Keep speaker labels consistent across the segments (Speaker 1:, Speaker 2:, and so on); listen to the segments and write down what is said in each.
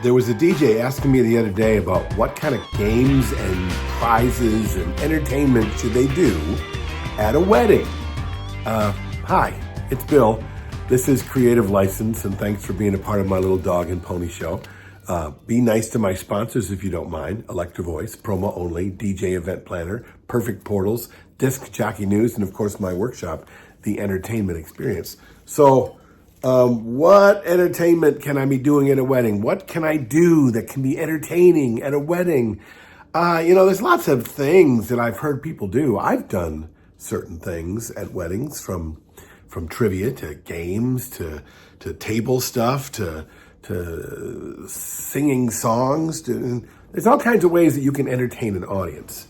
Speaker 1: There was a DJ asking me the other day about what kind of games and prizes and entertainment should they do at a wedding. Hi, it's Bill. This is Creative License, and thanks for being a part of my little dog and pony show. Be nice to my sponsors if you don't mind. Electro Voice, Promo Only, DJ Event Planner, Perfect Portals, Disc Jockey News, and of course my workshop, The Entertainment Experience. So, what entertainment can I be doing at a wedding? What can I do that can be entertaining at a wedding? There's lots of things that I've heard people do. I've done certain things at weddings, from trivia to games to table stuff to singing songs. There's all kinds of ways that you can entertain an audience.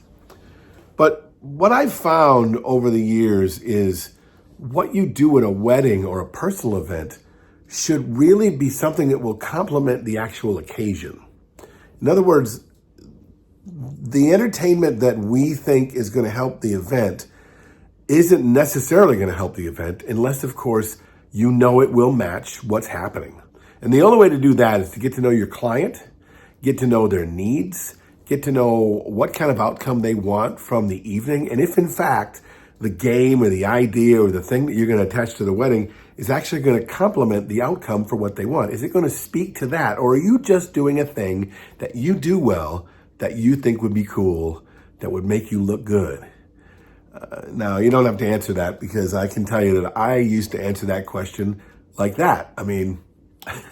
Speaker 1: But what I've found over the years is what you do at a wedding or a personal event should really be something that will complement the actual occasion. In other words, the entertainment that we think is going to help the event isn't necessarily going to help the event unless, of course, you know it will match what's happening. And the only way to do that is to get to know your client, get to know their needs, get to know what kind of outcome they want from the evening, and if in fact the game or the idea or the thing that you're going to attach to the wedding is actually going to complement the outcome for what they want. Is it going to speak to that? Or are you just doing a thing that you do well, that you think would be cool, that would make you look good? Now, you don't have to answer that, because I can tell you that I used to answer that question like that. I mean,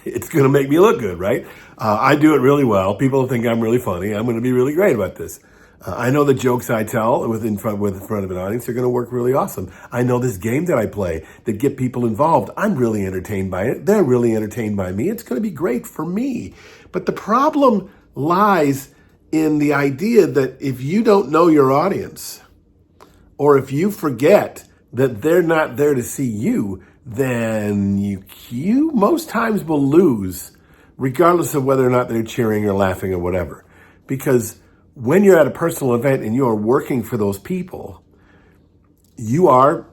Speaker 1: it's going to make me look good, right? I do it really well. People think I'm really funny. I'm going to be really great about this. I know the jokes I tell in front of an audience are going to work really awesome. I know this game that I play that get people involved. I'm really entertained by it. They're really entertained by me. It's going to be great for me. But the problem lies in the idea that if you don't know your audience, or if you forget that they're not there to see you, then you most times will lose, regardless of whether or not they're cheering or laughing or whatever. Because when you're at a personal event and you are working for those people, you are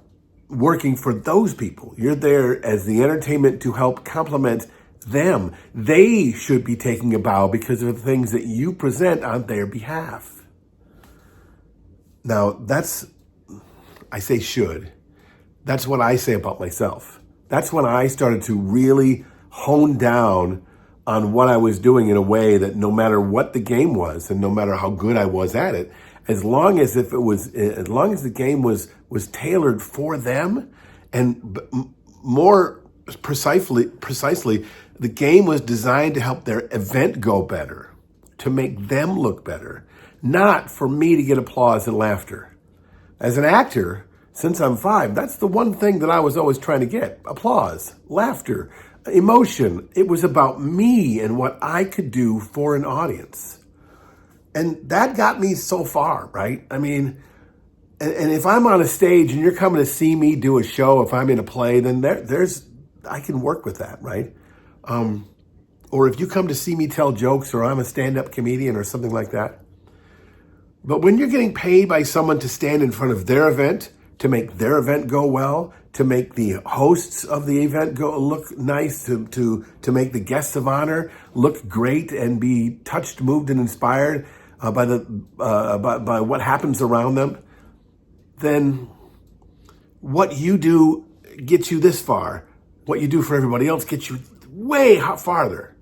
Speaker 1: working for those people. You're there as the entertainment to help complement them. They should be taking a bow because of the things that you present on their behalf. Now, I say should. That's what I say about myself. That's when I started to really hone down on what I was doing in a way that no matter what the game was and no matter how good I was at it, as long as the game was tailored for them, and more precisely, the game was designed to help their event go better, to make them look better, not for me to get applause and laughter. As an actor, since I'm 5, that's the one thing that I was always trying to get: applause, laughter, emotion. It was about me and what I could do for an audience. And that got me so far, right? I mean, and if I'm on a stage and you're coming to see me do a show, if I'm in a play, then I can work with that, right? Or if you come to see me tell jokes, or I'm a stand-up comedian or something like that. But when you're getting paid by someone to stand in front of their event, to make their event go well, to make the hosts of the event look nice, to make the guests of honor look great and be touched, moved, and inspired by what happens around them, then what you do gets you this far. What you do for everybody else gets you way farther.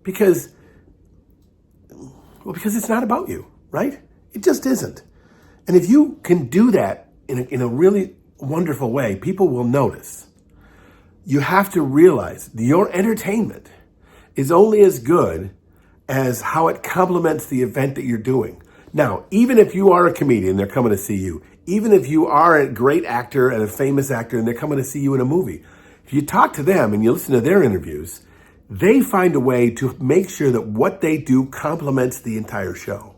Speaker 1: Because it's not about you, right? It just isn't. And if you can do that in a really wonderful way, people will notice. You have to realize your entertainment is only as good as how it complements the event that you're doing. Now, even if you are a comedian, they're coming to see you. Even if you are a great actor and a famous actor and they're coming to see you in a movie, if you talk to them and you listen to their interviews, they find a way to make sure that what they do complements the entire show.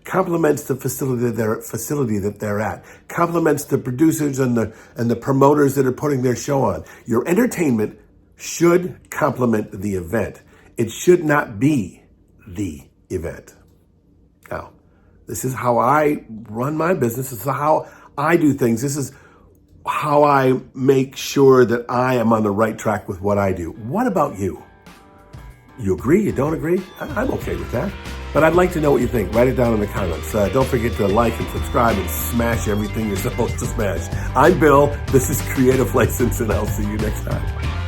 Speaker 1: Complements the facility that they're at, complements the producers and the promoters that are putting their show on. Your entertainment should complement the event. It should not be the event. Now, this is how I run my business. This is how I do things. This is how I make sure that I am on the right track with what I do. What about you? You agree? You don't agree? I'm okay with that. But I'd like to know what you think. Write it down in the comments. Don't forget to like and subscribe and smash everything you're supposed to smash. I'm Bill. This is Creative License, and I'll see you next time.